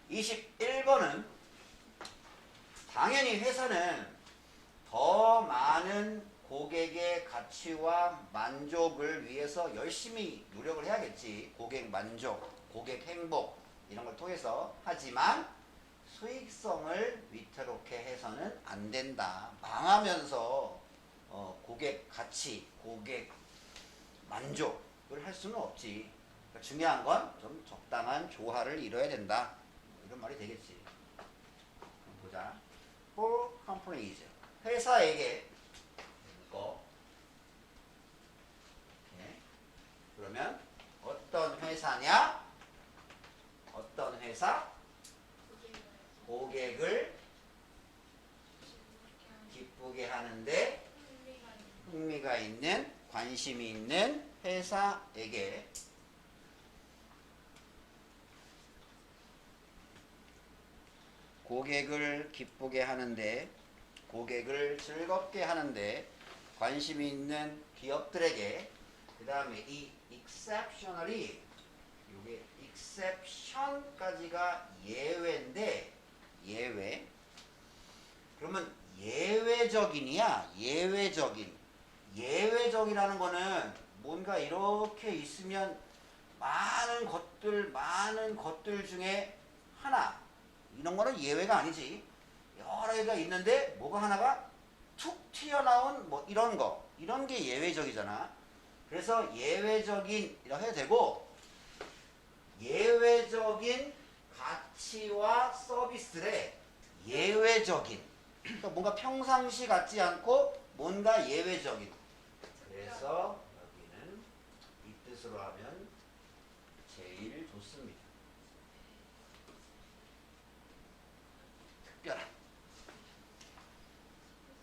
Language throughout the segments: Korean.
21번은 당연히 회사는 더 많은 고객의 가치와 만족을 위해서 열심히 노력을 해야겠지. 고객 만족, 고객 행복 이런 걸 통해서. 하지만 수익성을 위태롭게 해서는 안 된다. 망하면서 고객 가치, 고객 만족을 할 수는 없지. 그러니까 중요한 건 좀 적당한 조화를 이뤄야 된다. 이런 말이 되겠지. 보자. For companies. 회사에게 이거. 그러면 어떤 회사냐? 어떤 회사? 고객을 기쁘게 하는데 흥미가 있는, 관심이 있는 회사에게 고객을 기쁘게 하는데, 고객을 즐겁게 하는데 관심이 있는 기업들에게, 그 다음에 이 exceptionally, 이게 exception까지가 예외인데, 예외. 그러면 예외적인이야, 예외적인. 예외적이라는 거는 뭔가 이렇게 있으면 많은 것들 중에 하나, 이런 거는 예외가 아니지. 여러 개가 있는데 뭐가 하나가 툭 튀어나온 뭐 이런 거, 이런 게 예외적이잖아. 그래서 예외적인이라고 해도 되고, 예외적인 가치와 서비스래. 예외적인. 그러니까 뭔가 평상시 같지 않고 뭔가 예외적인. 그래서 여기는 이 뜻으로 하면 제일 좋습니다.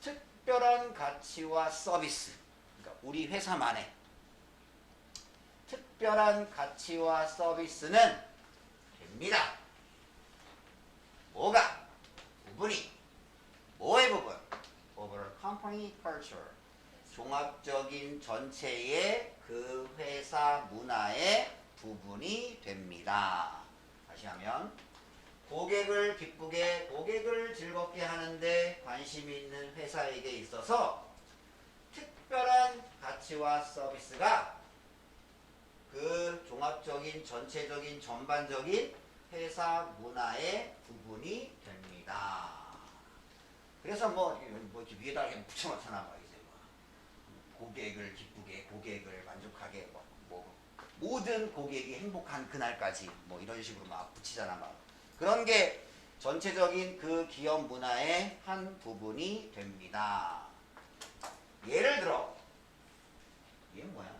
특별한 가치와 서비스. 그러니까 우리 회사만의 특별한 가치와 서비스는 됩니다. 뭐가? 부분이. 뭐의 부분? Overall company culture. 종합적인 전체의 그 회사 문화의 부분이 됩니다. 다시 하면 고객을 기쁘게, 고객을 즐겁게 하는데 관심이 있는 회사에게 있어서 특별한 가치와 서비스가 그 종합적인, 전체적인, 전반적인 회사 문화의 부분이 됩니다. 그래서 뭐 이렇게 위에다가 붙여놓잖아. 뭐 이제 뭐 고객을 기쁘게, 고객을 만족하게, 뭐 모든 고객이 행복한 그날까지 뭐 이런 식으로 막 붙이잖아. 막 그런 게 전체적인 그 기업 문화의 한 부분이 됩니다. 예를 들어, 얘 뭐야?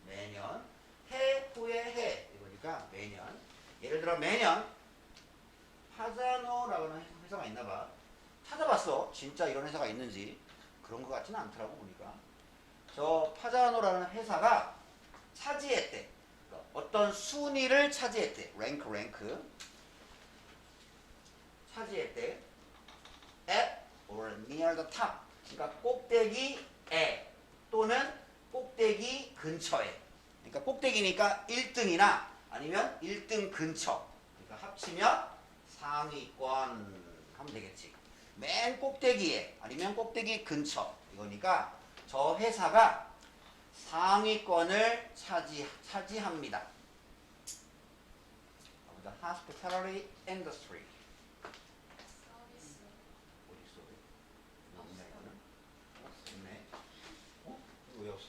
매년. 해 후에 해. 이거니까 매년. 예를 들어 매년 파자노라고 하는 회사가 있나 봐. 찾아봤어. 진짜 이런 회사가 있는지. 그런 것 같지는 않더라고 보니까. 저 파자노라는 회사가 차지했대. 어떤 순위를 차지했대. 랭크. 차지했대. at or near the top. 그러니까 꼭대기에 또는 꼭대기 근처에. 그러니까 꼭대기니까 1등이나 아니면 1등 근처. 그러니까 합치면 상위권 하면 되겠지. 맨 꼭대기에 아니면 꼭대기 근처. 이거니까 저 회사가 상위권을 차지합니다. The hospitality industry. 어디 있어? 없네 이거는. 없네. 이거 왜 없어?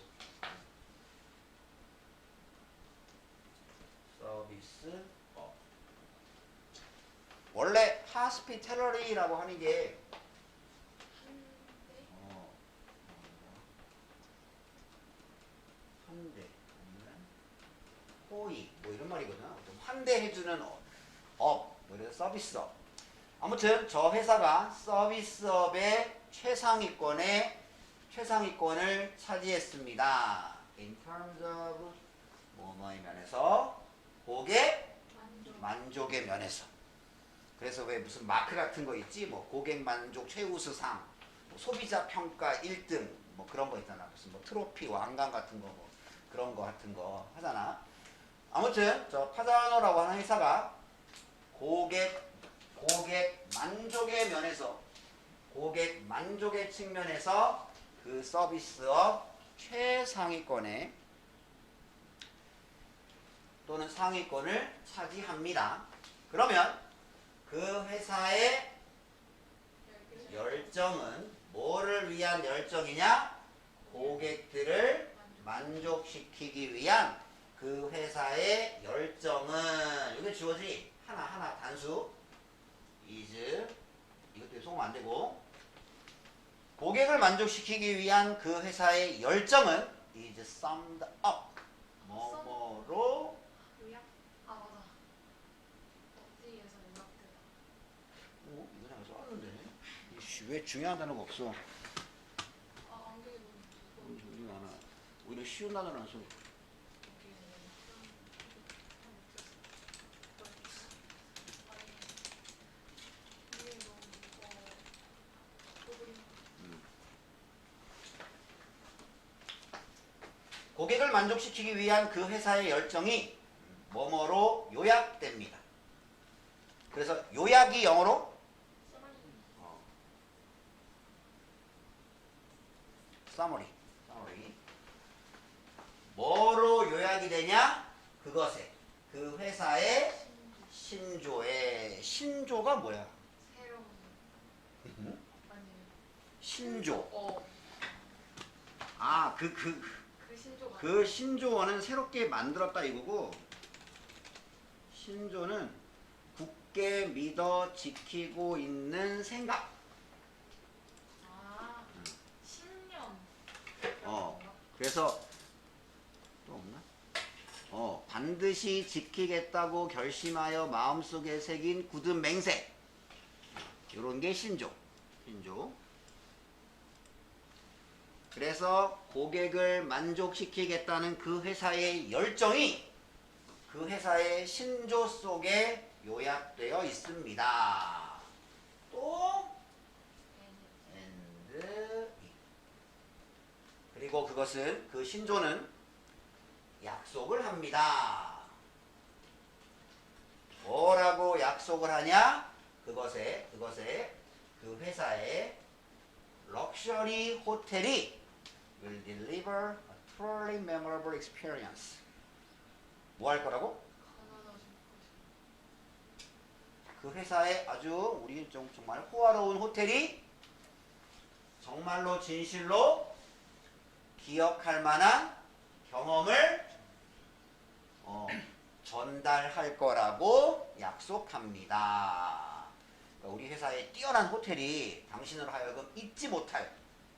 서비스. 원래 hospitality라고 하는 게 환대 아니면 호의 뭐 이런 말이거든. 좀 환대해주는 뭐 이런 서비스업. 아무튼 저 회사가 서비스업의 최상위권을 차지했습니다. In terms of 뭐뭐의 면에서, 고객 만족의 면에서. 그래서 왜 무슨 마크 같은 거 있지? 뭐 고객 만족 최우수상, 뭐 소비자 평가 1등, 뭐 그런 거 있잖아. 무슨 뭐 트로피 왕관 같은 거, 뭐 그런 거 같은 거 하잖아. 아무튼 저 파자노라고 하는 회사가 고객 만족의 면에서 고객 만족의 측면에서 그 서비스업 최상위권에 또는 상위권을 차지합니다. 그러면 그 회사의 열정은 뭐를 위한 열정이냐? 고객들을 만족시키기 위한 그 회사의 열정은 이게 주어지 하나 단수 is 이것도 소금 안 되고 고객을 만족시키기 위한 그 회사의 열정은 is summed up 뭐뭐로 요약? 아 맞아. 어디에서 요약되다. 이거 그냥 써왔는데 왜 중요한 단어가 없어? 아 안경이 너무 무거워. 우리가 하나 오히려 쉬운 단어를 안 써. 고객을 만족시키기 위한 그 회사의 열정이 뭐뭐로 요약됩니다. 그래서 요약이 영어로 summary. 뭐로 요약이 되냐? 그것에 그 회사의 신조가 뭐야? 새로운 아니에요. 신조. 그 신조가 그 신조어는 새롭게 만들었다 이거고 신조는 굳게 믿어 지키고 있는 생각. 아 신념. 그래서 또 없나? 반드시 지키겠다고 결심하여 마음속에 새긴 굳은 맹세. 이런 게 신조. 그래서 고객을 만족시키겠다는 그 회사의 열정이 그 회사의 신조 속에 요약되어 있습니다. 또 and 그리고 그 신조는 약속을 합니다. 뭐라고 약속을 하냐? 그것에 그 회사의 럭셔리 호텔이 will deliver a truly memorable experience. 뭐 할 거라고? 그 회사의 아주 우리 정말 호화로운 호텔이 정말로 진실로 기억할 만한 경험을 전달할 거라고 약속합니다. 그러니까 우리 회사의 뛰어난 호텔이 당신으로 하여금 잊지 못할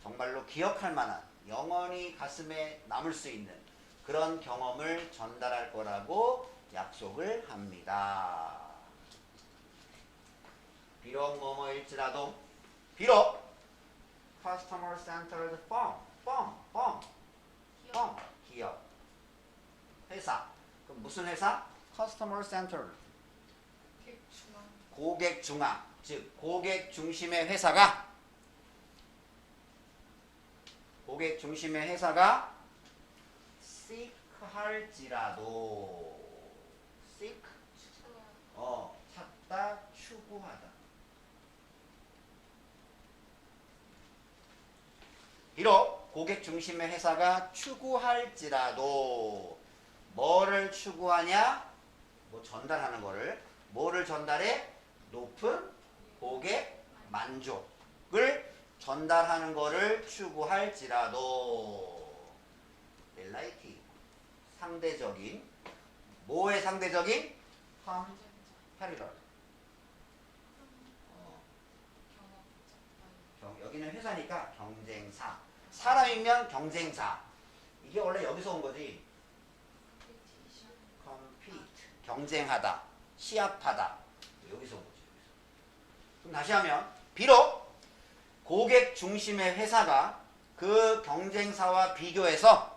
정말로 기억할 만한 영원히 가슴에 남을 수 있는 그런 경험을 전달할 거라고 약속을 합니다. 비록 뭐뭐일지라도 비록 customer centered 기업 회사 그럼 무슨 회사? customer centered 고객 중앙 즉 고객 중심의 회사가 seek 할지라도 seek 찾다 추구하다 비록 고객 중심의 회사가 추구할지라도 뭐를 추구하냐? 뭐 전달하는 거를 뭐를 전달해? 높은 고객 만족을 전달하는 거를 추구할지라도 relative 상대적인 뭐의 상대적인? competitor 여기는 회사니까 경쟁사 사람이면 경쟁사 이게 원래 여기서 온 거지 compete 경쟁하다 시합하다 여기서 온 거지 그럼 다시 하면 비록 고객 중심의 회사가 그 경쟁회사와 비교해서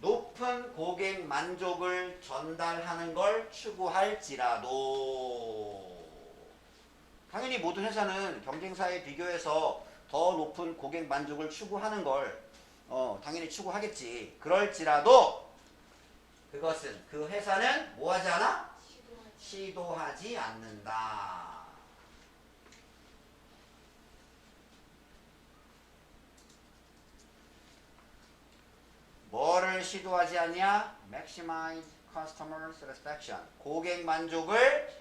높은 고객 만족을 전달하는 걸 추구할지라도 당연히 모든 회사는 경쟁사에 비교해서 더 높은 고객 만족을 추구하는 걸 당연히 추구하겠지. 그럴지라도 그것은 그 회사는 뭐 하지 않아? 시도하지. 시도하지 않는다. 뭐를 시도하지 않냐? Maximize customer satisfaction. 고객 만족을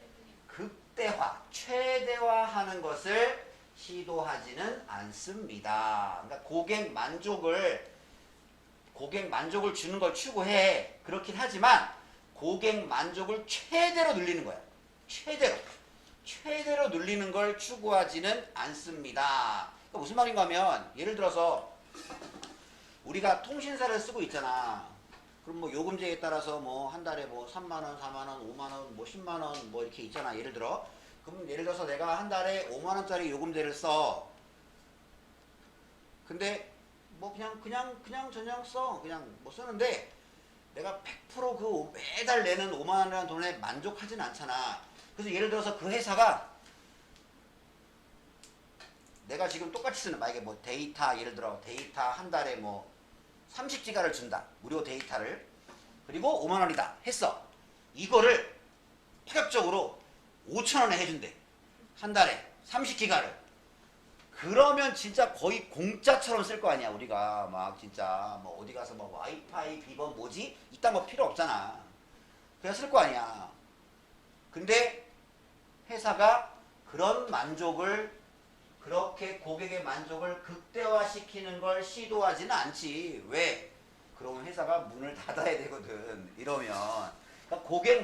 극대화, 최대화하는 것을 시도하지는 않습니다. 그러니까 고객 만족을 주는 걸 추구해. 그렇긴 하지만 고객 만족을 최대로 늘리는 거야. 최대로 늘리는 걸 추구하지는 않습니다. 그러니까 무슨 말인가 하면 예를 들어서 우리가 통신사를 쓰고 있잖아. 그럼 뭐 요금제에 따라서 뭐 한 달에 뭐 3만 원, 4만 원, 5만 원, 뭐 10만 원 뭐 이렇게 있잖아. 예를 들어. 그럼 예를 들어서 내가 한 달에 5만 원짜리 요금제를 써. 근데 뭐 그냥 써. 그냥 뭐 쓰는데 내가 100% 매달 내는 5만 원이라는 돈에 만족하진 않잖아. 그래서 예를 들어서 그 회사가 내가 지금 똑같이 쓰는 만약에 뭐 데이터 예를 들어 데이터 한 달에 뭐 30기가를 준다. 무료 데이터를. 그리고 5만 원이다. 했어. 이거를 파격적으로 5천 원에 해준대. 한 달에 30기가를. 그러면 진짜 거의 공짜처럼 쓸 거 아니야. 우리가 막 진짜 뭐 어디 가서 뭐 와이파이 비번 뭐지? 이딴 거 필요 없잖아. 그냥 쓸 거 아니야. 근데 회사가 그런 만족을 그렇게 고객의 만족을 극대화시키는 걸 시도하지는 않지. 왜? 그러면 회사가 문을 닫아야 되거든. 이러면. 그러니까 고객의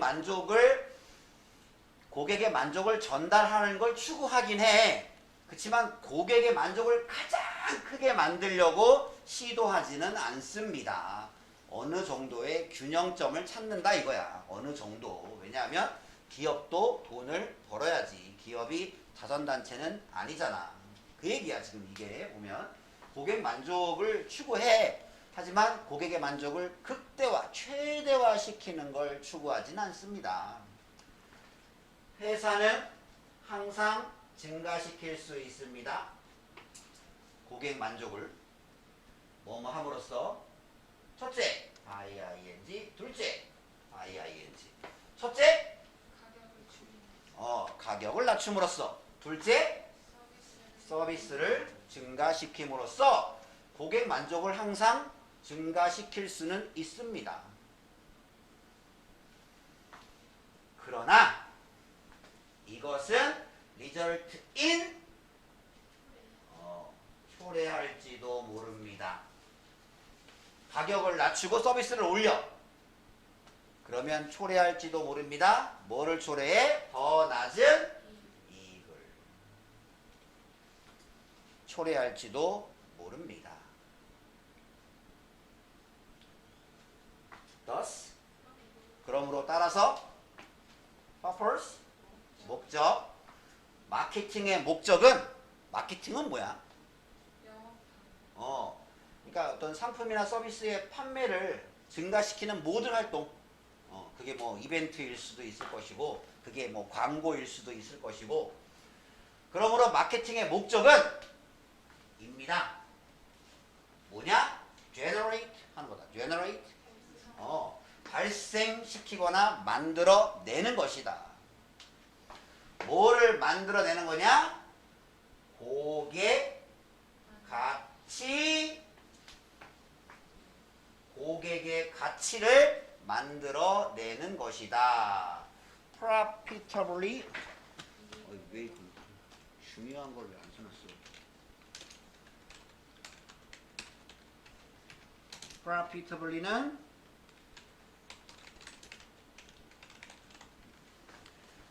만족을 전달하는 걸 추구하긴 해. 그렇지만 고객의 만족을 가장 크게 만들려고 시도하지는 않습니다. 어느 정도의 균형점을 찾는다 이거야. 어느 정도. 왜냐하면 기업도 돈을 벌어야지. 기업이 자선단체는 아니잖아. 그 얘기야 지금 이게 보면. 고객 만족을 추구해. 하지만 고객의 만족을 극대화, 최대화 시키는 걸 추구하진 않습니다. 회사는 항상 증가시킬 수 있습니다. 고객 만족을 뭐뭐 함으로써 첫째, IING, 둘째, IING. 첫째, 가격을 낮춤으로써. 둘째, 서비스를 증가시킴으로써 고객 만족을 항상 증가시킬 수는 있습니다. 그러나 이것은 result in 초래할지도 모릅니다. 가격을 낮추고 서비스를 올려. 그러면 초래할지도 모릅니다. 뭐를 초래해? 더 낮은 이익을. 초래할지도 모릅니다. Thus, 그러므로 따라서 purpose, 목적, 마케팅의 마케팅은 뭐야? 그러니까 어떤 상품이나 서비스의 판매를 증가시키는 모든 활동. 그게 뭐 이벤트일 수도 있을 것이고, 그게 뭐 광고일 수도 있을 것이고. 그러므로 마케팅의 목적은 입니다. 뭐냐? generate 하는 거다. generate. 발생시키거나 만들어내는 것이다. 뭐를 만들어내는 거냐? 고객의 가치를 만들어내는 것이다. profitably. 왜 중요한 걸 왜 안 써놨어? profitably는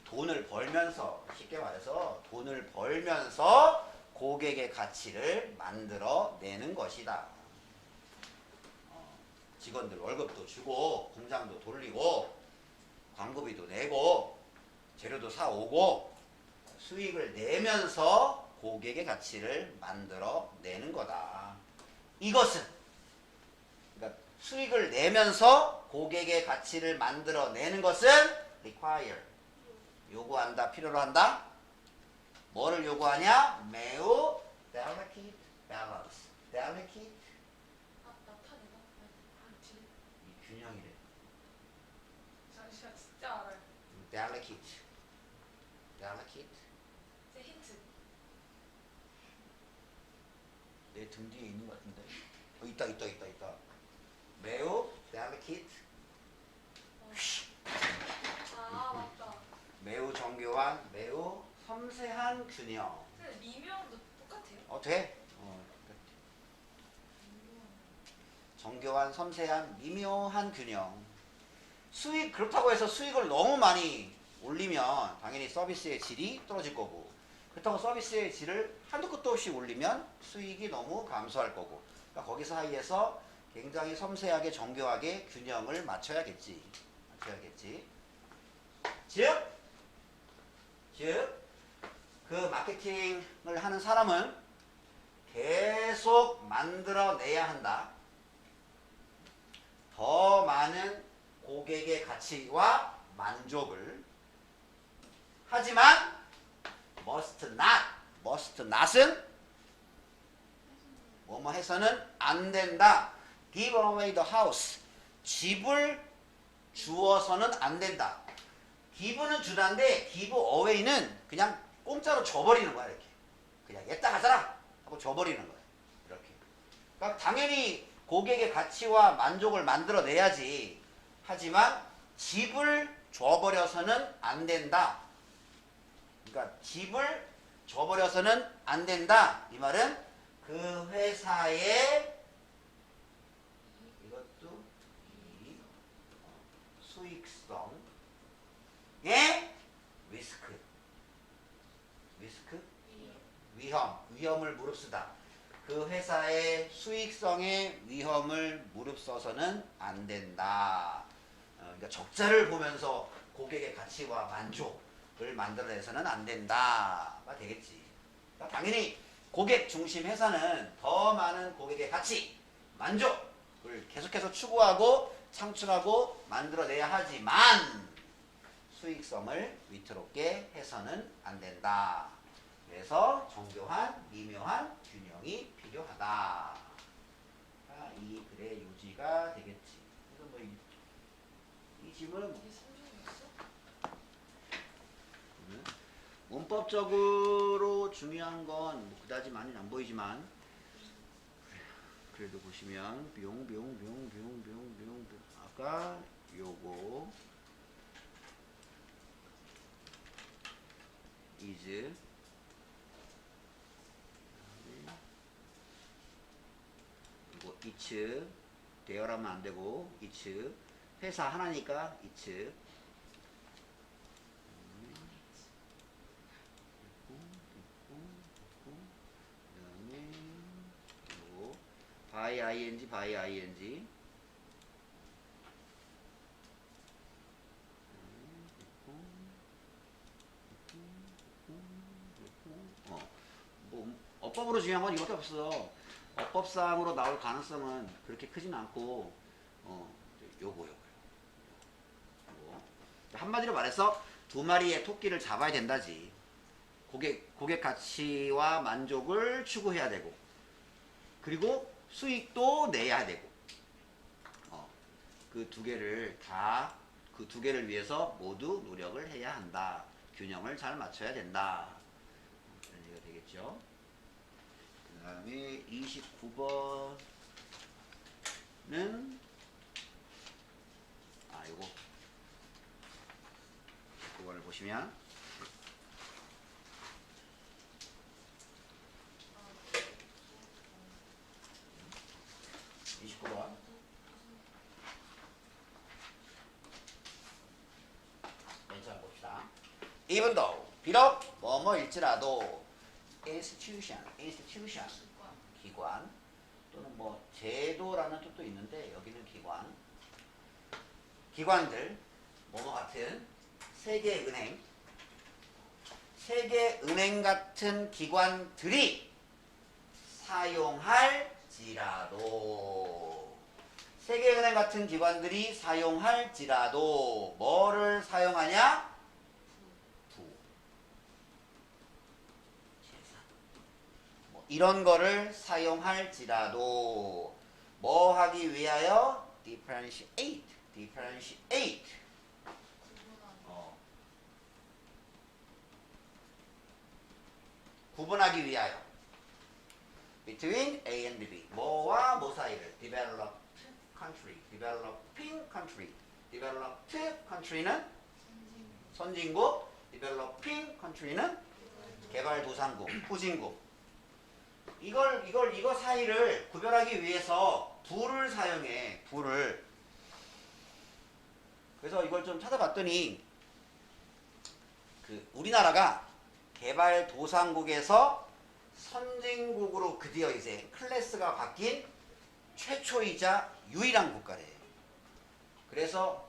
돈을 벌면서, 쉽게 말해서 돈을 벌면서 고객의 가치를 만들어내는 것이다. 직원들 월급도 주고 공장도 돌리고 광고비도 내고 재료도 사오고 수익을 내면서 고객의 가치를 만들어내는 거다. 이것은 그러니까 수익을 내면서 고객의 가치를 만들어내는 것은 require, 요구한다, 필요로 한다. 뭐를 요구하냐? 매우 delicate balance. delicate 이 균형이래. delicate. delicate. 제 힌트. 내 등 뒤에 있는 것 같은데. 있다. 매우 delicate. 아 맞다. 매우 정교한, 매우 섬세한 균형. 근데 미묘도 똑같아요. 돼? 정교한, 섬세한, 미묘한 균형. 수익, 그렇다고 해서 수익을 너무 많이 올리면 당연히 서비스의 질이 떨어질 거고, 그렇다고 서비스의 질을 한도 끝도 없이 올리면 수익이 너무 감소할 거고, 그러니까 거기 사이에서 굉장히 섬세하게 정교하게 균형을 맞춰야겠지. 즉, 그 마케팅을 하는 사람은 계속 만들어내야 한다. 더 많은 고객의 가치와 만족을. 하지만 must not은 뭐뭐 해서는 안 된다. give away the house. 집을 주어서는 안 된다. give는 주다인데 give away는 그냥 공짜로 줘버리는 거야. 이렇게 그냥 얘따 가져라 하고 줘버리는 거야. 이렇게. 그러니까 당연히 고객의 가치와 만족을 만들어내야지. 하지만 집을 줘버려서는 안 된다. 그러니까 집을 줘버려서는 안 된다. 이 말은 그 회사의 이것도 이 수익성의 리스크 위험을 무릅쓰다. 그 회사의 수익성의 위험을 무릅써서는 안 된다. 그러니까 적자를 보면서 고객의 가치와 만족을 만들어내서는 안 된다가 되겠지. 그러니까 당연히 고객 중심 회사는 더 많은 고객의 가치, 만족을 계속해서 추구하고 창출하고 만들어내야 하지만 수익성을 위태롭게 해서는 안 된다. 그래서 정교한, 미묘한 균형이 필요하다. 이 글의 요지가 되겠지. 그래서 뭐 이 질문은 이게 3중이었어? 문법적으로 중요한 건 그다지 많이 안 보이지만 그래도 보시면 뿅 아까 요거 is 이거 it's 대여라면 안 되고 it's 회사 하나니까 it's 그다음에 요거 by ing 뭐 어법으로 중요한 건 이것도 없어. 어법상으로 나올 가능성은 그렇게 크진 않고 요거 한마디로 말해서 두 마리의 토끼를 잡아야 된다지. 고객 가치와 만족을 추구해야 되고 그리고 수익도 내야 되고 그 두 개를 위해서 모두 노력을 해야 한다. 균형을 잘 맞춰야 된다. 그런 얘기가 되겠죠. 그 다음에 29번은 요거 29번을 보시면 29번 맨 처음 봅시다. Even though 비록 뭐뭐일지라도 institution 기관 또는 뭐 제도라는 뜻도 있는데 여기는 기관들 뭐뭐 같은 세계은행 같은 기관들이 사용할지라도 세계은행 같은 기관들이 사용할지라도 뭐를 사용하냐? 뭐 이런 거를 사용할지라도 뭐 하기 위하여? differentiate 구별하기 위하여 between A and B 뭐와 뭐 사이를 developed country, developing country, developed country는 선진국, developing country는 개발도상국, 후진국. 이거 사이를 구별하기 위해서 불을 사용해. 불을. 그래서 이걸 좀 찾아봤더니 우리나라가 개발도상국에서 선진국으로 드디어 이제 클래스가 바뀐 최초이자 유일한 국가래요. 그래서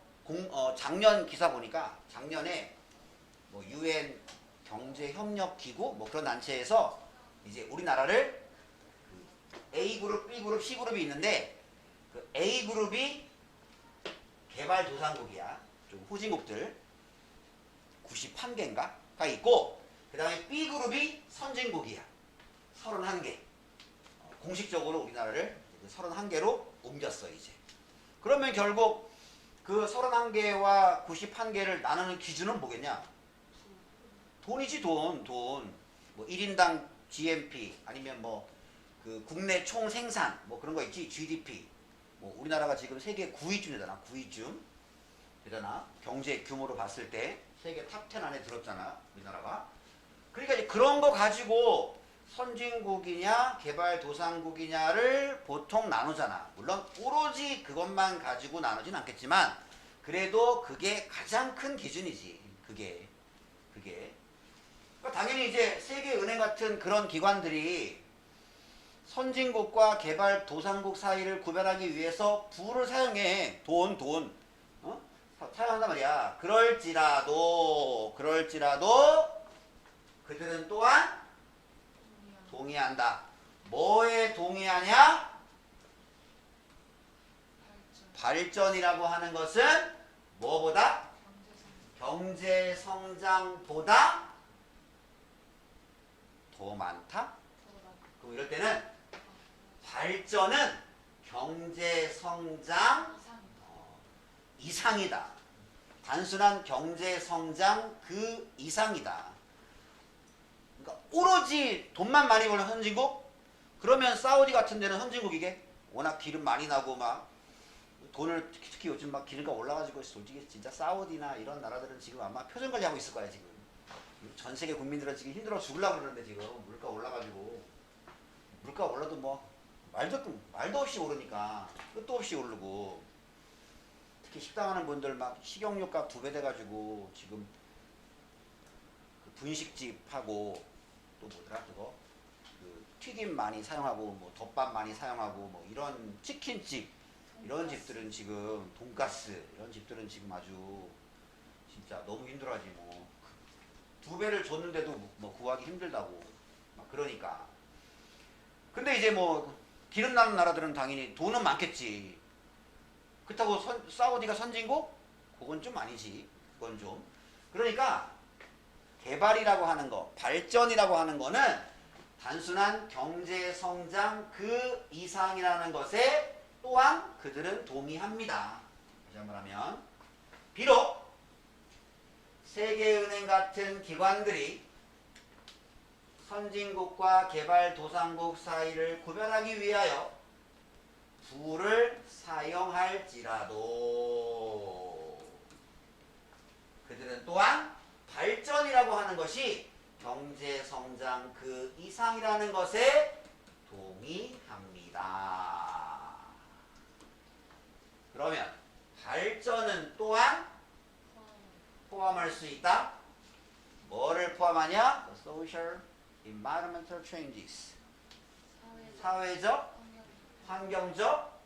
작년 기사 보니까 작년에 뭐 UN 경제협력기구 뭐 그런 단체에서 이제 우리나라를 A그룹, B그룹, C그룹이 있는데 그 A그룹이 개발도상국이야. 좀 후진국들 91개인가가 있고 그 다음에 B그룹이 선진국이야. 31개. 공식적으로 우리나라를 31개로 옮겼어 이제. 그러면 결국 그 31개와 91개를 나누는 기준은 뭐겠냐? 돈이지 돈. 뭐 1인당 GNP 아니면 뭐 그 국내 총 생산 뭐 그런 거 있지. GDP. 뭐 우리나라가 지금 세계 9위쯤 되잖아. 9위쯤 되잖아. 경제 규모로 봤을 때 세계 탑 10 안에 들었잖아. 우리나라가. 그러니까 이제 그런 거 가지고 선진국이냐 개발도상국이냐를 보통 나누잖아. 물론 오로지 그것만 가지고 나누진 않겠지만 그래도 그게 가장 큰 기준이지. 그게. 그러니까 당연히 이제 세계은행 같은 그런 기관들이 선진국과 개발도상국 사이를 구별하기 위해서 불을 사용해. 돈. 사용한단 말이야. 그럴지라도 그들은 또한 동의한다. 뭐에 동의하냐? 발전이라고 하는 것은 뭐보다? 경제성장보다 더 많다? 그럼 이럴 때는 발전은 경제성장 이상이다. 단순한 경제성장 그 이상이다. 그러니까 오로지 돈만 많이 벌는 선진국? 그러면 사우디 같은 데는 선진국이게? 워낙 기름 많이 나고 막 돈을 특히 요즘 막 기름값 올라가지고 솔직히 진짜 사우디나 이런 나라들은 지금 아마 표정 관리하고 있을 거야 지금. 전 세계 국민들은 지금 힘들어 죽으려고 그러는데 지금 물가 올라가지고 물가 올라도 뭐 말도 없이 오르니까 끝도 없이 오르고 특히 식당 하는 분들 막 식용유값 2배 돼가지고 지금 그 분식집하고 또 뭐더라 그거 그 튀김 많이 사용하고 뭐 덮밥 많이 사용하고 뭐 이런 치킨집 이런 집들은 지금 돈가스 이런 집들은 지금 아주 진짜 너무 힘들어하지 뭐 2배를 줬는데도 뭐 구하기 힘들다고 막 그러니까. 근데 이제 뭐 기름 나는 나라들은 당연히 돈은 많겠지. 그렇다고 사우디가 선진국? 그건 좀 아니지. 그건 좀. 그러니까 개발이라고 하는 거, 발전이라고 하는 거는 단순한 경제성장 그 이상이라는 것에 또한 그들은 동의합니다. 다시 한번 하면 비록 세계은행 같은 기관들이 선진국과 개발도상국 사이를 구별하기 위하여 불을 사용할지라도 그들은 또한 발전이라고 하는 것이 경제성장 그 이상이라는 것에 동의합니다. 그러면 발전은 또한 포함할 수 있다. 뭐를 포함하냐? The social, environmental changes. 사회적, 환경적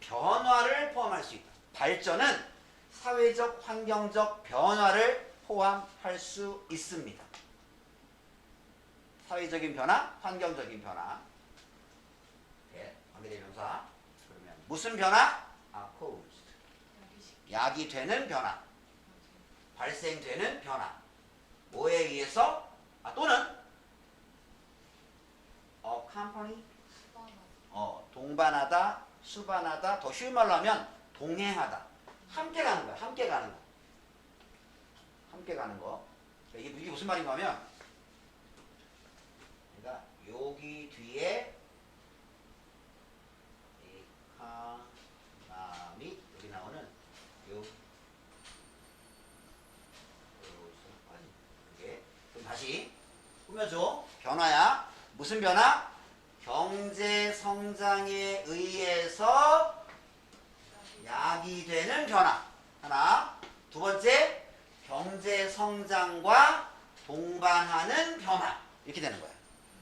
변화를 포함할 수 있다. 발전은 사회적, 환경적 변화를 포함할 수 있습니다. 사회적인 변화, 환경적인 변화. 네, 관계대명사. 그러면 무슨 변화? caused. 야기되는 변화. 발생되는 변화. 뭐에 의해서? 또는 company. 동반하다, 수반하다. 더 쉬운 말로 하면 동행하다. 함께 가는 거야. 함께 가는 거. 함께 가는 거. 이게 무슨 말인가 하면 여기 뒤에 에카나미 여기 나오는 요 이게 그럼 다시 꾸며줘. 변화야. 무슨 변화? 경제 성장에 의해서 야기되는 변화. 하나. 두 번째, 경제 성장과 동반하는 변화. 이렇게 되는 거야.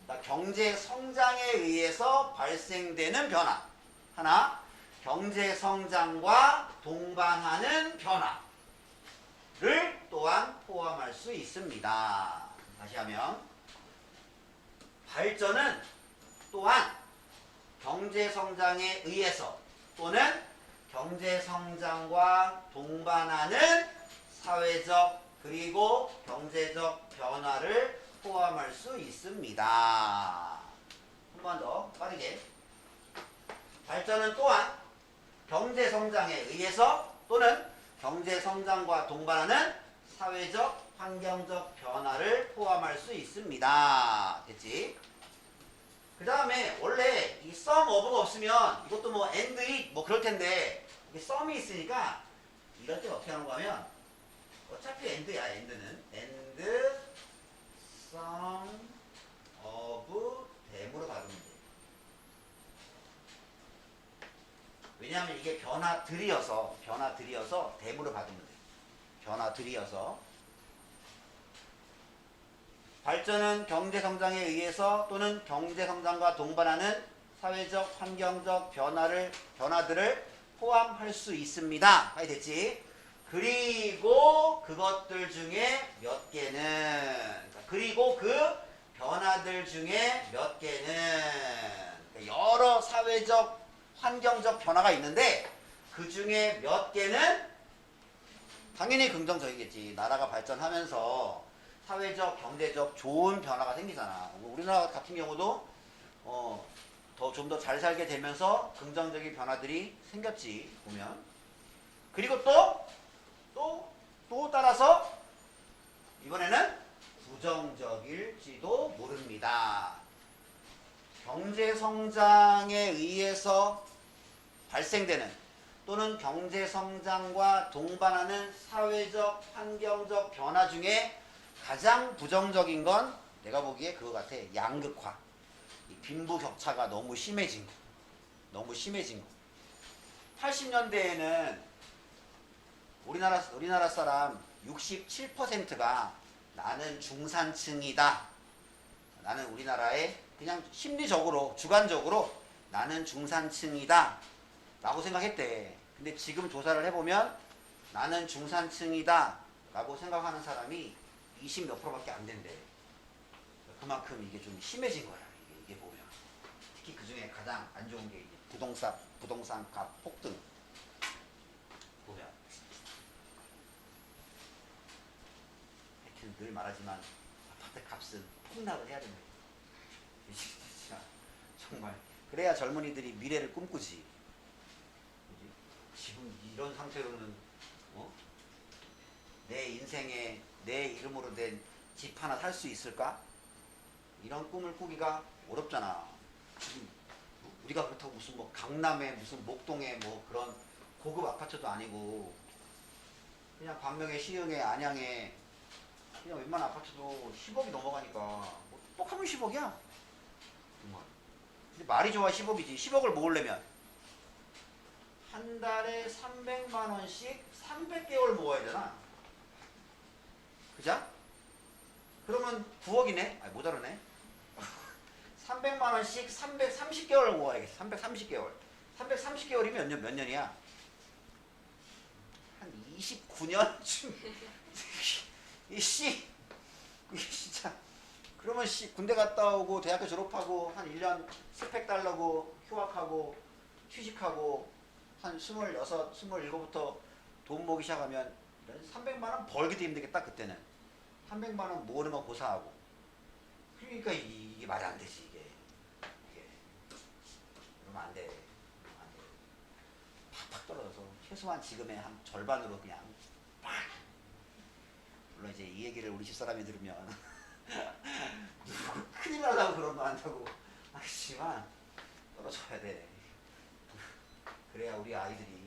그러니까 경제 성장에 의해서 발생되는 변화. 하나. 경제 성장과 동반하는 변화를 또한 포함할 수 있습니다. 다시 하면 발전은 또한 경제 성장에 의해서 또는 경제 성장과 동반하는 사회적 그리고 경제적 변화를 포함할 수 있습니다. 한 번 더 빠르게. 발전은 또한 경제 성장에 의해서 또는 경제 성장과 동반하는 사회적 환경적 변화를 포함할 수 있습니다. 됐지? 그 다음에 원래 이 some of가 없으면 이것도 뭐 and it 뭐 그럴 텐데 이게 some이 있으니까 이럴 때 어떻게 하는 거냐면 어차피 and야. and는 and some of them으로 다루면 돼. 왜냐하면 이게 변화들이어서 them으로 받으면 돼. 변화들이어서 발전은 경제 성장에 의해서 또는 경제 성장과 동반하는 사회적, 환경적 변화들을 포함할 수 있습니다. 많이 됐지? 그리고 그것들 중에 몇 개는 그리고 그 변화들 중에 몇 개는 여러 사회적, 환경적 변화가 있는데 그 중에 몇 개는 당연히 긍정적이겠지. 나라가 발전하면서 사회적, 경제적 좋은 변화가 생기잖아. 우리나라 같은 경우도 좀 더 잘 살게 되면서 긍정적인 변화들이 생겼지 보면. 그리고 또 따라서 이번에는 부정적일지도 모릅니다. 경제 성장에 의해서 발생되는 또는 경제 성장과 동반하는 사회적, 환경적 변화 중에 가장 부정적인 건 내가 보기에 그거 같아. 양극화. 이 빈부격차가 너무 심해진 거. 80년대에는 우리나라 사람 67%가 나는 중산층이다. 나는 우리나라의 그냥 심리적으로, 주관적으로 나는 중산층이다. 라고 생각했대. 근데 지금 조사를 해보면 나는 중산층이다. 라고 생각하는 사람이 20 몇 프로밖에 안 된대. 그만큼 이게 좀 심해진 거야. 이게 보면. 특히 그 중에 가장 안 좋은 게 이제 부동산 값 폭등. 보면. 하여튼 늘 말하지만 아파트 값은 폭락을 해야 된다. 진짜 정말. 그래야 젊은이들이 미래를 꿈꾸지. 지금 이런 상태로는 내 인생에 내 이름으로 된 집 하나 살 수 있을까? 이런 꿈을 꾸기가 어렵잖아. 지금 우리가 그렇다고 무슨 뭐 강남에 무슨 목동에 뭐 그런 고급 아파트도 아니고 그냥 광명에 시흥에 안양에 그냥 웬만한 아파트도 10억이 넘어가니까 뭐 똑하면 10억이야. 정말. 근데 말이 좋아 10억이지. 10억을 모으려면 한 달에 300만 원씩 300개월 모아야 되나? 그죠? 그러면 9억이네? 아니 모자르네. 300만 원씩 330개월 모아야겠어. 330개월. 330개월이면 몇 년이야? 한 29년쯤. 이씨 진짜. 그러면 군대 갔다 오고 대학교 졸업하고 한 1년 스펙 달라고 휴학하고 휴직하고 한 26, 27부터 돈 모으기 시작하면 300만 원 벌기도 힘들겠다 그때는. 300만 원 모으는 건 고사하고. 그러니까 이게 말이 안 되지 이게. 그러면 안 돼. 팍팍 떨어져서 최소한 지금의 한 절반으로 그냥 팍. 물론 이제 이 얘기를 우리 집사람이 들으면 큰일 나다고 그런 거 한다고 하겠지만 떨어져야 돼. 그래야 우리 아이들이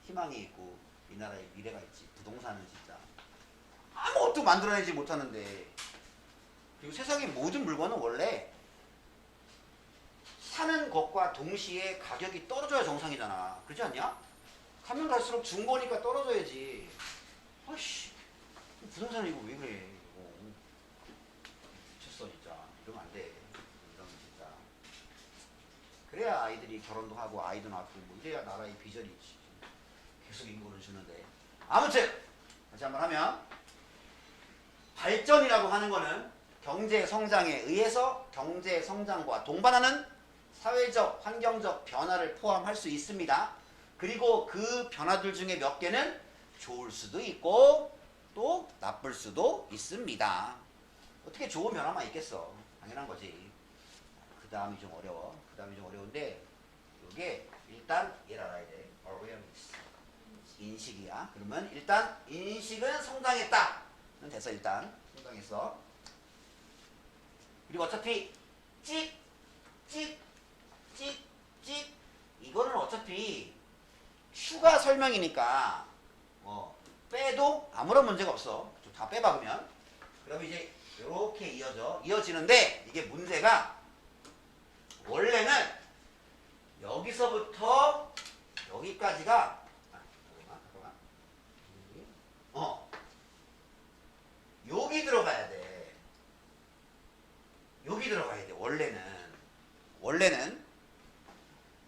희망이 있고 이 나라에 미래가 있지. 부동산은 진짜 아무것도 만들어내지 못하는데. 그리고 세상의 모든 물건은 원래 사는 것과 동시에 가격이 떨어져야 정상이잖아. 그렇지 않냐? 가면 갈수록 중고니까 떨어져야지. 아이씨, 부동산 이거 왜 그래? 이거 미쳤어 진짜. 이러면 안 돼. 이러면 진짜. 그래야 아이들이 결혼도 하고 아이도 낳고 뭐 이래야 나라의 비전이 있지. 계속 인구를 주는데. 아무튼 다시 한번 하면 발전이라고 하는 거는 경제 성장에 의해서 경제 성장과 동반하는 사회적, 환경적 변화를 포함할 수 있습니다. 그리고 그 변화들 중에 몇 개는 좋을 수도 있고 또 나쁠 수도 있습니다. 어떻게 좋은 변화만 있겠어? 당연한 거지. 그 다음이 좀 어려워. 그 다음이 좀 어려운데 이게 일단 얘를 알아야 돼. awareness. 인식이야. 그러면 일단 인식은 성장했다. 됐어. 일단 성장했어. 그리고 어차피 찍 이거는 어차피 추가 설명이니까 빼도 아무런 문제가 없어. 좀 다 빼봐 그러면. 그럼 이제 이렇게 이어지는데 이게 문제가 원래는 여기서부터 여기까지가 여기 들어가야 돼. 여기 들어가야 돼. 원래는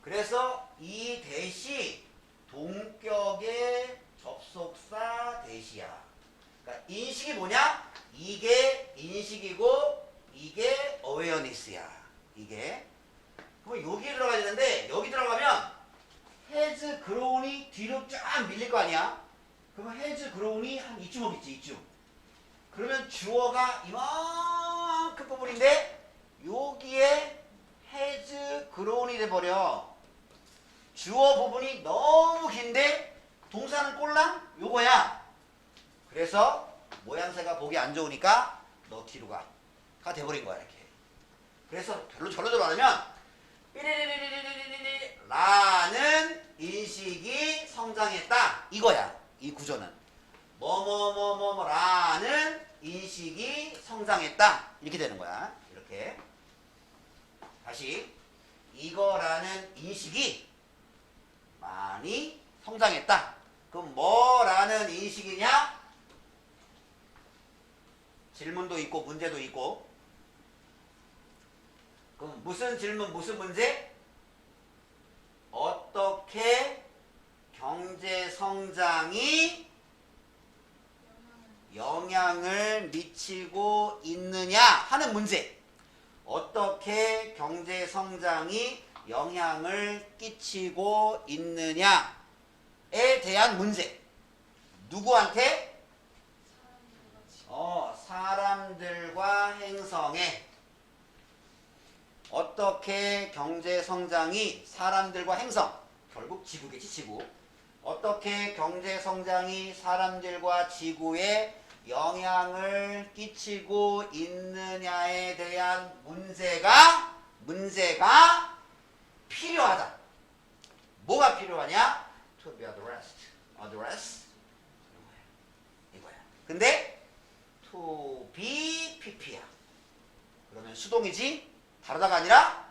그래서 이 대시 동격의 접속사 대시야. 그러니까 인식이 뭐냐? 이게 인식이고 이게 awareness야. 이게. 그럼 여기 들어가야 되는데 여기 들어가면 has grown이 뒤로 쫙 밀릴 거 아니야? 그러면 has grown이 한 이쯤 오겠지. 이쯤. 그러면 주어가 이만큼 부분인데 여기에 has grown이 돼버려. 주어 부분이 너무 긴데 동사는 꼴랑 요거야. 그래서 모양새가 보기 안 좋으니까 너 뒤로 가 돼버린 거야. 이렇게. 그래서 별로 절로 들어가면 삐리리리리리리리리 라는 인식이 성장했다. 이거야. 이 구조는 라는 인식이 성장했다. 이렇게 되는 거야. 이렇게. 다시 이거라는 인식이 많이 성장했다. 그럼 뭐라는 인식이냐? 질문도 있고 문제도 있고. 그럼 무슨 질문 무슨 문제? 어떻게 경제 성장이 영향을 미치고 있느냐 하는 문제. 어떻게 경제 성장이 영향을 끼치고 있느냐에 대한 문제. 누구한테? 사람들과 행성에. 어떻게 경제 성장이 사람들과 행성, 결국 지구겠지. 지구. 어떻게 경제 성장이 사람들과 지구에 영향을 끼치고 있느냐에 대한 문제가 필요하다. 뭐가 필요하냐? To be addressed. 이거야. 근데 to be pp야. 그러면 수동이지? 다루다가 아니라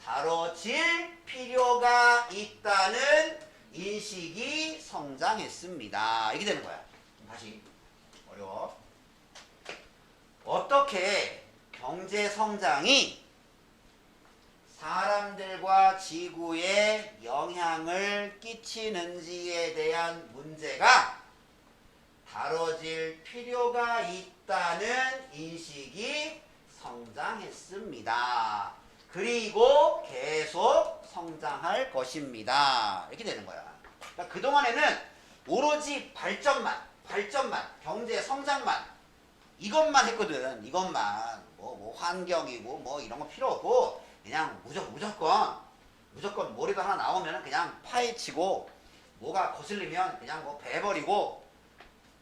다뤄질 필요가 있다는 인식이 성장했습니다. 이렇게 되는 거야. 다시 어려워. 어떻게 경제 성장이 사람들과 지구에 영향을 끼치는지에 대한 문제가 다뤄질 필요가 있다는 인식이 성장했습니다. 그리고 계속 성장할 것입니다. 이렇게 되는 거야. 그러니까 그동안에는 오로지 발전만, 경제 성장만 이것만 했거든. 이것만 뭐 환경이고 뭐 이런 거 필요 없고 그냥 무조건 머리도 하나 나오면 그냥 파헤치고 뭐가 거슬리면 그냥 뭐 베버리고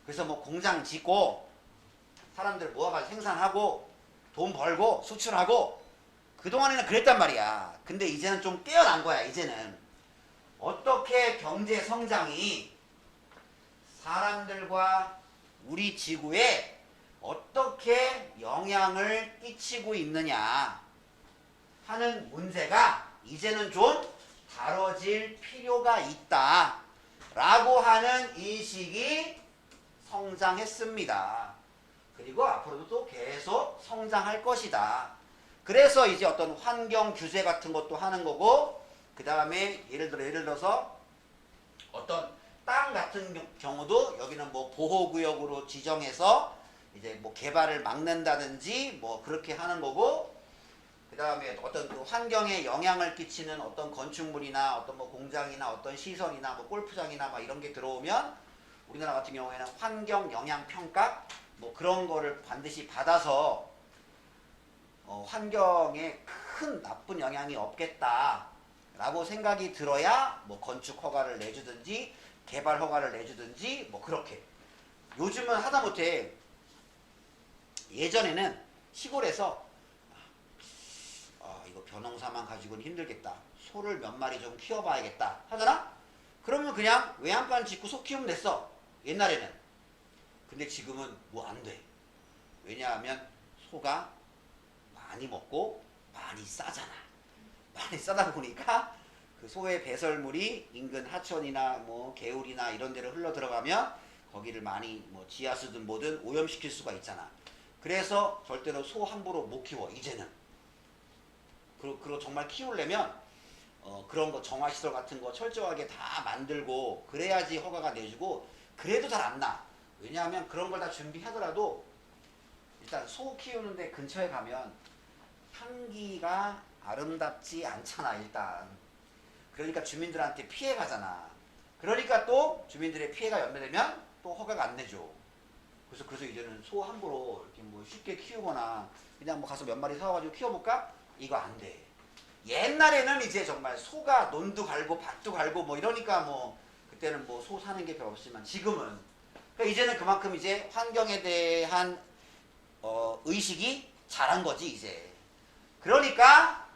그래서 뭐 공장 짓고 사람들 모아가지고 생산하고 돈 벌고 수출하고 그동안에는 그랬단 말이야. 근데 이제는 좀 깨어난 거야. 이제는 어떻게 경제 성장이 사람들과 우리 지구에 어떻게 영향을 끼치고 있느냐 하는 문제가 이제는 좀 다뤄질 필요가 있다 라고 하는 인식이 성장했습니다. 그리고 앞으로도 또 계속 성장할 것이다. 그래서 이제 어떤 환경 규제 같은 것도 하는 거고, 그 다음에 예를 들어서 어떤 땅 같은 경우도 여기는 뭐 보호구역으로 지정해서 이제 뭐 개발을 막는다든지 뭐 그렇게 하는 거고, 그 다음에 어떤 그 환경에 영향을 끼치는 어떤 건축물이나 어떤 뭐 공장이나 어떤 시설이나 뭐 골프장이나 막 이런 게 들어오면 우리나라 같은 경우에는 환경 영향 평가 뭐 그런 거를 반드시 받아서 환경에 큰 나쁜 영향이 없겠다라고 생각이 들어야 뭐 건축 허가를 내주든지 개발 허가를 내주든지 뭐 그렇게. 요즘은 하다못해 예전에는 시골에서 이거 벼농사만 가지고는 힘들겠다. 소를 몇 마리 좀 키워봐야겠다 하잖아? 그러면 그냥 외양간 짓고 소 키우면 됐어. 옛날에는. 근데 지금은 뭐 안 돼. 왜냐하면 소가 많이 먹고 많이 싸잖아. 많이 싸다 보니까 그 소의 배설물이 인근 하천이나 뭐 개울이나 이런 데로 흘러 들어가면 거기를 많이 뭐 지하수든 뭐든 오염시킬 수가 있잖아. 그래서 절대로 소 함부로 못 키워 이제는. 그리고 정말 키우려면 그런 거 정화시설 같은 거 철저하게 다 만들고 그래야지 허가가 내주고, 그래도 잘 안 나. 왜냐하면 그런 걸 다 준비하더라도 일단 소 키우는데 근처에 가면 향기가 아름답지 않잖아 일단. 그러니까 주민들한테 피해 가잖아. 그러니까 또 주민들의 피해가 연매되면 또 허가가 안 내줘. 그래서 이제는 소 함부로 이렇게 뭐 쉽게 키우거나 그냥 뭐 가서 몇 마리 사와가지고 키워볼까? 이거 안 돼. 옛날에는 이제 정말 소가 논도 갈고 밭도 갈고 뭐 이러니까 뭐 그때는 뭐 소 사는 게 별로 없지만 지금은 그러니까 이제는 그만큼 이제 환경에 대한 의식이 자란 거지 이제. 그러니까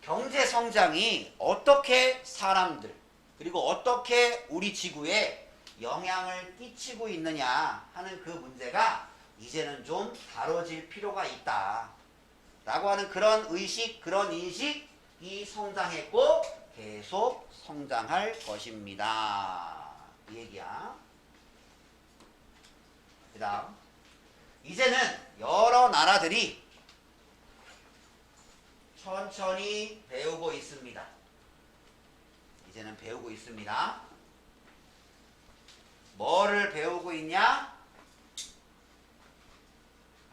경제 성장이 어떻게 사람들 그리고 어떻게 우리 지구에 영향을 끼치고 있느냐 하는 그 문제가 이제는 좀 다뤄질 필요가 있다 라고 하는 그런 의식, 그런 인식이 성장했고 계속 성장할 것입니다. 이 얘기야. 그 다음 이제는 여러 나라들이 천천히 배우고 있습니다. 이제는 배우고 있습니다. 뭐를 배우고 있냐?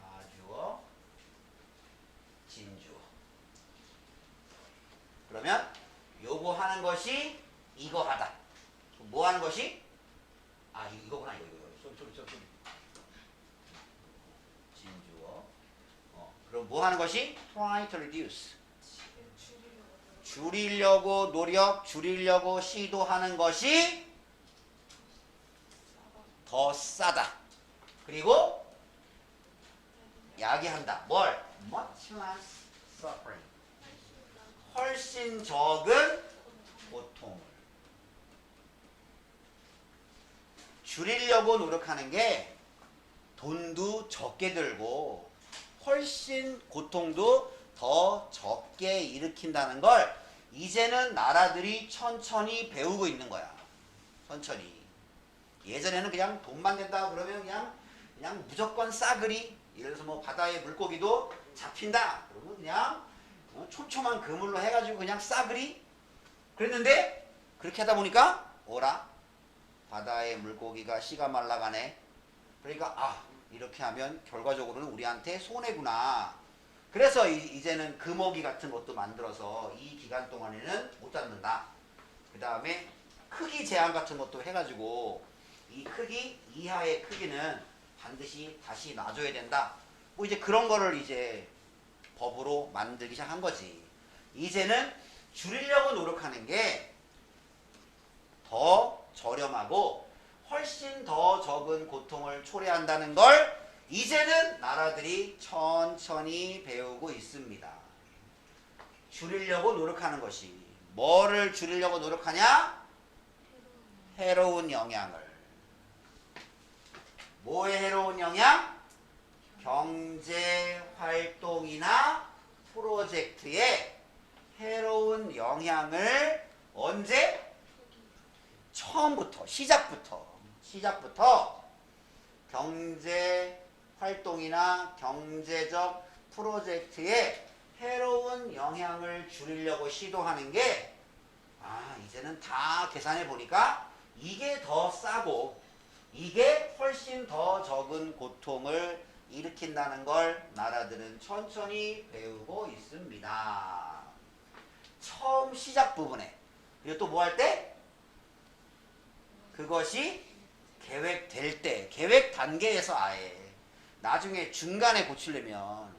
가주어, 진주어. 그러면 요거 하는 것이 이거 하다. 뭐 하는 것이? 이거구나 이거. 소리. 진주어. 그럼 뭐 하는 것이? Try to reduce. 줄이려고 노력, 줄이려고 시도하는 것이 더 싸다. 그리고 야기한다. 뭘? Much less suffering. 훨씬 적은 고통을. 줄이려고 노력하는 게 돈도 적게 들고 훨씬 고통도 더 적게 일으킨다는 걸 이제는 나라들이 천천히 배우고 있는 거야. 천천히. 예전에는 그냥 돈만 낸다 그러면 그냥 무조건 싸그리. 예를 들어서 뭐 바다의 물고기도 잡힌다 그러면 그냥 촘촘한 그물로 해가지고 그냥 싸그리 그랬는데, 그렇게 하다 보니까 어라? 바다의 물고기가 씨가 말라가네. 그러니까 이렇게 하면 결과적으로는 우리한테 손해구나. 그래서 이제는 금어기 같은 것도 만들어서 이 기간 동안에는 못 잡는다. 그 다음에 크기 제한 같은 것도 해가지고 이 크기 이하의 크기는 반드시 다시 놔줘야 된다. 뭐 이제 그런 거를 이제 법으로 만들기 시작한 거지. 이제는 줄이려고 노력하는 게 더 저렴하고 훨씬 더 적은 고통을 초래한다는 걸 이제는 나라들이 천천히 배우고 있습니다. 줄이려고 노력하는 것이 뭐를 줄이려고 노력하냐? 해로운 영향을. 뭐의 해로운 영향? 경제 활동이나 프로젝트에 해로운 영향을 언제? 처음부터, 시작부터 경제 활동이나 경제적 프로젝트에 해로운 영향을 줄이려고 시도하는 게 이제는 다 계산해 보니까 이게 더 싸고 이게 훨씬 더 적은 고통을 일으킨다는 걸 나라들은 천천히 배우고 있습니다. 처음 시작 부분에. 그리고 또 뭐 할 때? 그것이 계획될 때, 계획 단계에서 아예. 나중에 중간에 고치려면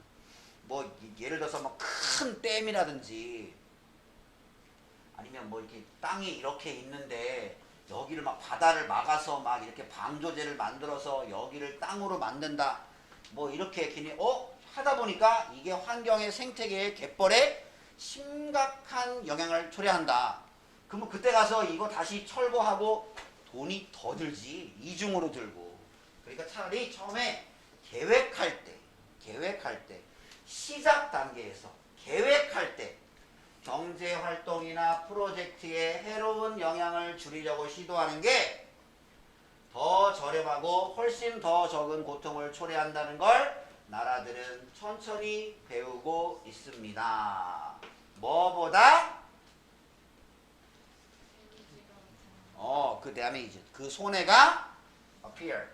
뭐 예를 들어서 뭐 큰 댐이라든지 아니면 뭐 이렇게 땅이 이렇게 있는데 여기를 막 바다를 막아서 막 이렇게 방조제를 만들어서 여기를 땅으로 만든다. 뭐 이렇게 괜히 하다 보니까 이게 환경의 생태계의 갯벌에 심각한 영향을 초래한다. 그러면 그때 가서 이거 다시 철거하고 돈이 더 들지. 이중으로 들고. 그러니까 차라리 처음에 계획할 때 시작 단계에서 계획할 때 경제활동이나 프로젝트에 해로운 영향을 줄이려고 시도하는 게 더 저렴하고 훨씬 더 적은 고통을 초래한다는 걸 나라들은 천천히 배우고 있습니다. 뭐보다? 그 다음에 이제 그 손해가 appear.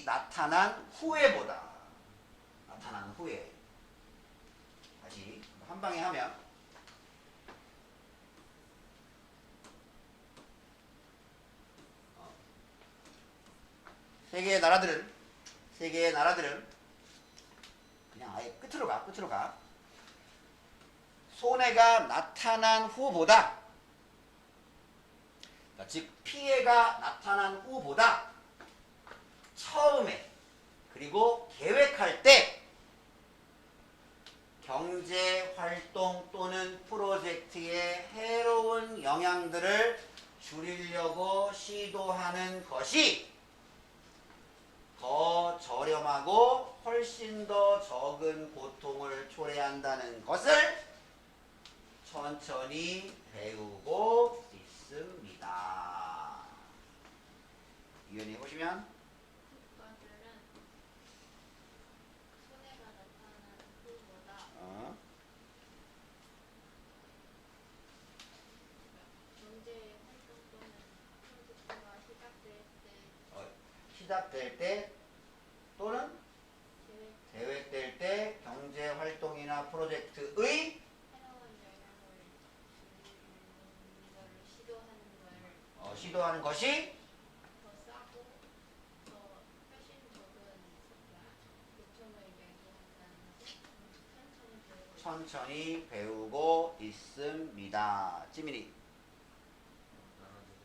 나타난 후에보다. 나타난 후에. 다시 한 방에 하면 세계의 나라들은 그냥 아예 끝으로 가. 손해가 나타난 후보다, 그러니까 즉 피해가 나타난 후보다 처음에 그리고 계획할 때 경제활동 또는 프로젝트의 해로운 영향들을 줄이려고 시도하는 것이 더 저렴하고 훨씬 더 적은 고통을 초래한다는 것을 천천히 배우고 있습니다. 이해해 보시면 국가들은 손해가 나타나는 후보다 경제 활동 또는 프로젝트가 시작될 때 또는 계획될 때 경제활동이나 프로젝트의 시도하는 것이 더 싸고 더 훨씬 적은 고통을 야기한다는 것을 천천히 배우고 있습니다. 지민이. 나라들은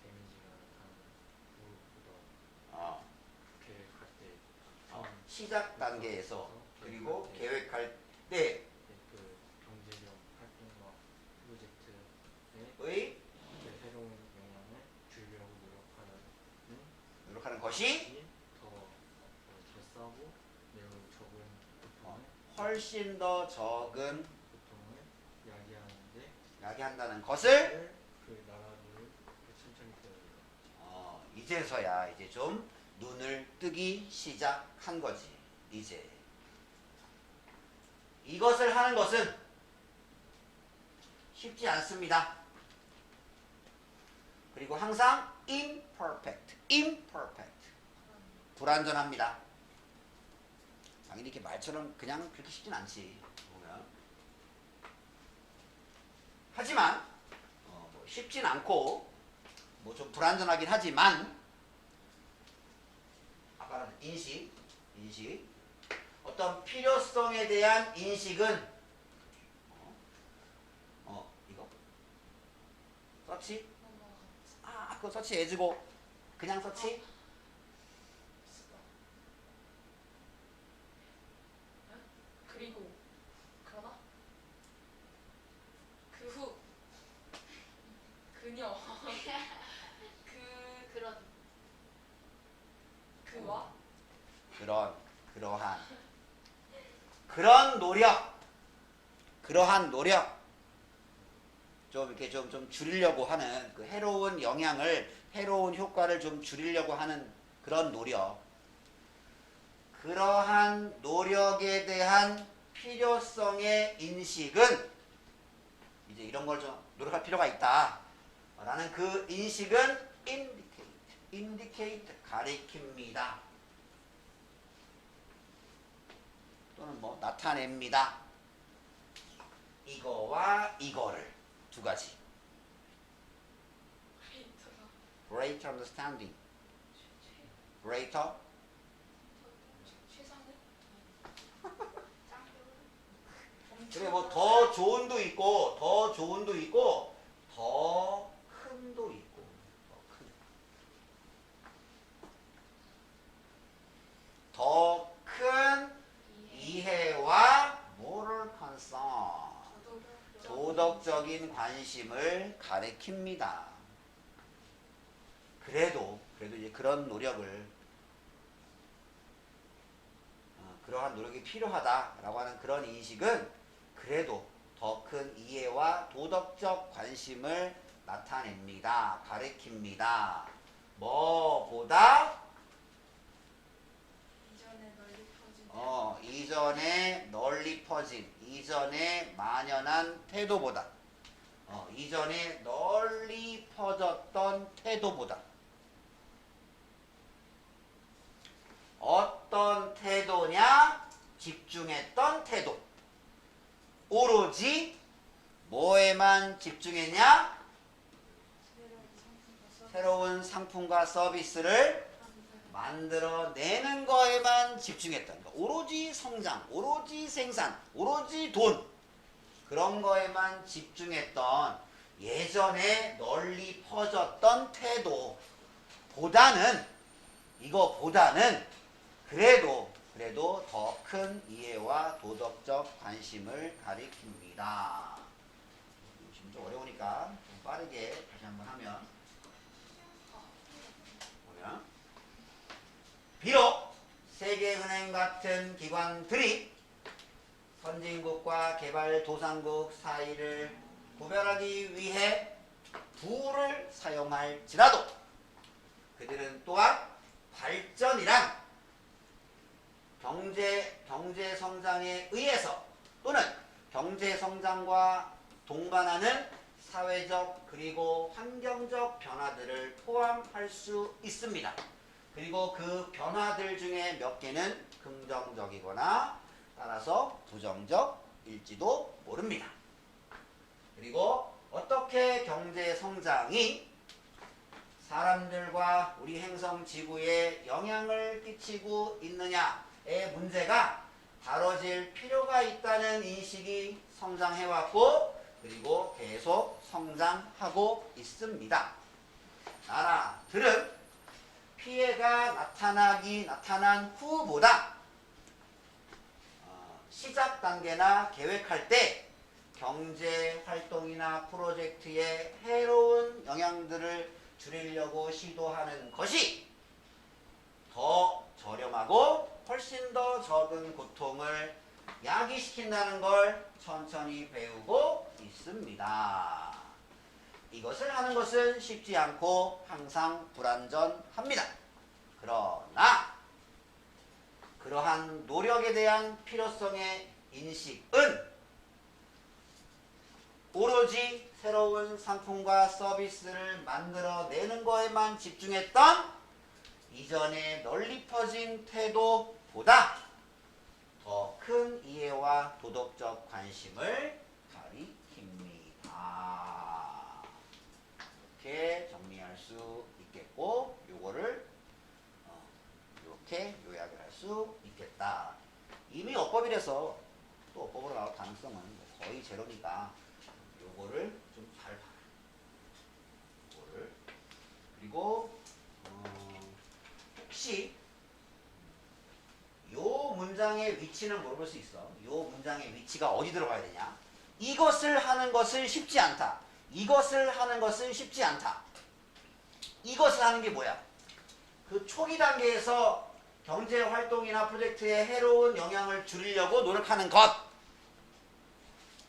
데미지가 나타나는 후보다 계획할 때 시작 단계에서 그리고 계획할 계획할 때 그 경제적 활동과 프로젝트에 해로운 영향을 주려고 노력하는 것이 더 싸고 매우 적은 고통을 훨씬 더 적은 고통을 야기한다는 것을 그 나라들을 천천히 배워요. 이제서야 이제 좀 눈을 뜨기 시작한 거지. 이제 이것을 하는 것은 쉽지 않습니다. 그리고 항상 imperfect, 불완전합니다. 당연히 이렇게 말처럼 그냥 그렇게 쉽진 않지. 보면. 하지만 뭐 쉽진 않고 뭐 좀 불완전하긴 하지만 아까는 인식 어떤 필요성에 대한 인식은 이거 서치 그거 서치 as고 그냥 서치? 그리고 그러나 그 후 그녀 그런 그와 그런 노력 그러한 노력 좀 이렇게 좀 줄이려고 하는 그 해로운 영향을 해로운 효과를 좀 줄이려고 하는 그런 노력 그러한 노력에 대한 필요성의 인식은 이제 이런 걸 좀 노력할 필요가 있다 라는 그 인식은 indicate 가리킵니다 또는 뭐 나타냅니다 이거와 이거를 두 가지 greater understanding greater 최상은 그래 뭐 더 좋은도 있고 더 좋은도 있고 더 큰도 있고 더 큰 이해와 moral concern 도덕적인 관심을 가리킵니다. 그래도 이제 그런 노력을 그러한 노력이 필요하다라고 하는 그런 인식은 그래도 더 큰 이해와 도덕적 관심을 나타냅니다. 가리킵니다. 뭐보다 이전에 널리 퍼진 이전에 만연한 태도보다 이전에 널리 퍼졌던 태도보다 어떤 태도냐? 집중했던 태도. 오로지 뭐에만 집중했냐? 새로운 상품과 서비스를 만들어내는 거에만 집중했던 거. 오로지 성장, 오로지 생산, 오로지 돈. 그런 거에만 집중했던 예전에 널리 퍼졌던 태도보다는 이거보다는 그래도 더 큰 이해와 도덕적 관심을 가리킵니다. 지금 좀 어려우니까 좀 빠르게 다시 한번 하면 보면 비록 세계은행 같은 기관들이 선진국과 개발도상국 사이를 구별하기 위해 부를 사용할지라도 그들은 또한 발전이란 경제 성장에 의해서 또는 경제 성장과 동반하는 사회적 그리고 환경적 변화들을 포함할 수 있습니다. 그리고 그 변화들 중에 몇 개는 긍정적이거나 따라서 부정적일지도 모릅니다. 그리고 어떻게 경제 성장이 사람들과 우리 행성 지구에 영향을 끼치고 있느냐의 문제가 다뤄질 필요가 있다는 인식이 성장해왔고 그리고 계속 성장하고 있습니다. 나라들은 피해가 나타난 후보다 시작 단계나 계획할 때 경제 활동이나 프로젝트에 해로운 영향들을 줄이려고 시도하는 것이 더 저렴하고 훨씬 더 적은 고통을 야기시킨다는 걸 천천히 배우고 있습니다. 이것을 하는 것은 쉽지 않고 항상 불완전합니다. 그러나 그러한 노력에 대한 필요성의 인식은 오로지 새로운 상품과 서비스를 만들어내는 거에만 집중했던 이전에 널리 퍼진 태도보다 더 큰 이해와 도덕적 관심을 가리킵니다. 이렇게 정리할 수 있겠고 요거를 이렇게 요약을 할 수 있겠다. 이미 어법이라서 또 어법으로 나올 가능성은 거의 제로니까 요거를 좀 잘 봐요. 요거를 위치는 물어볼 수 있어. 이 문장의 위치가 어디 들어가야 되냐? 이것을 하는 것은 쉽지 않다. 이것을 하는 것은 쉽지 않다. 이것을 하는 게 뭐야? 그 초기 단계에서 경제 활동이나 프로젝트에 해로운 영향을 줄이려고 노력하는 것.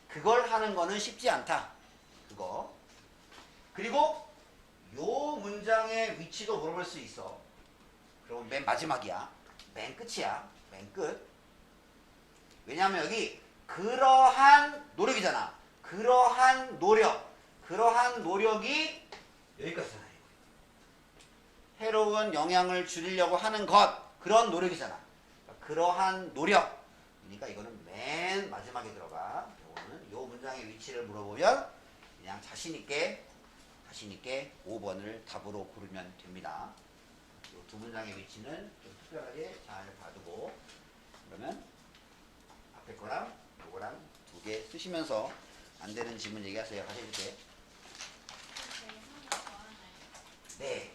그걸 하는 거는 쉽지 않다. 그거. 그리고 요 문장의 위치도 물어볼 수 있어. 그럼 맨 마지막이야. 맨 끝이야. 맨 끝. 왜냐하면 여기 그러한 노력이잖아. 그러한 노력. 그러한 노력이 여기까지잖아. 해로운 영향을 줄이려고 하는 것. 그런 노력이잖아. 그러한 노력. 그러니까 이거는 맨 마지막에 들어가. 요거는 요 문장의 위치를 물어보면 그냥 자신 있게 5번을 답으로 고르면 됩니다. 이 두 문장의 위치는 좀 특별하게 잘 봐두고 그러면 앞에 거랑 요거랑 두 개 쓰시면서 안 되는 지문 얘기하세요. 같이 해줄게. 네.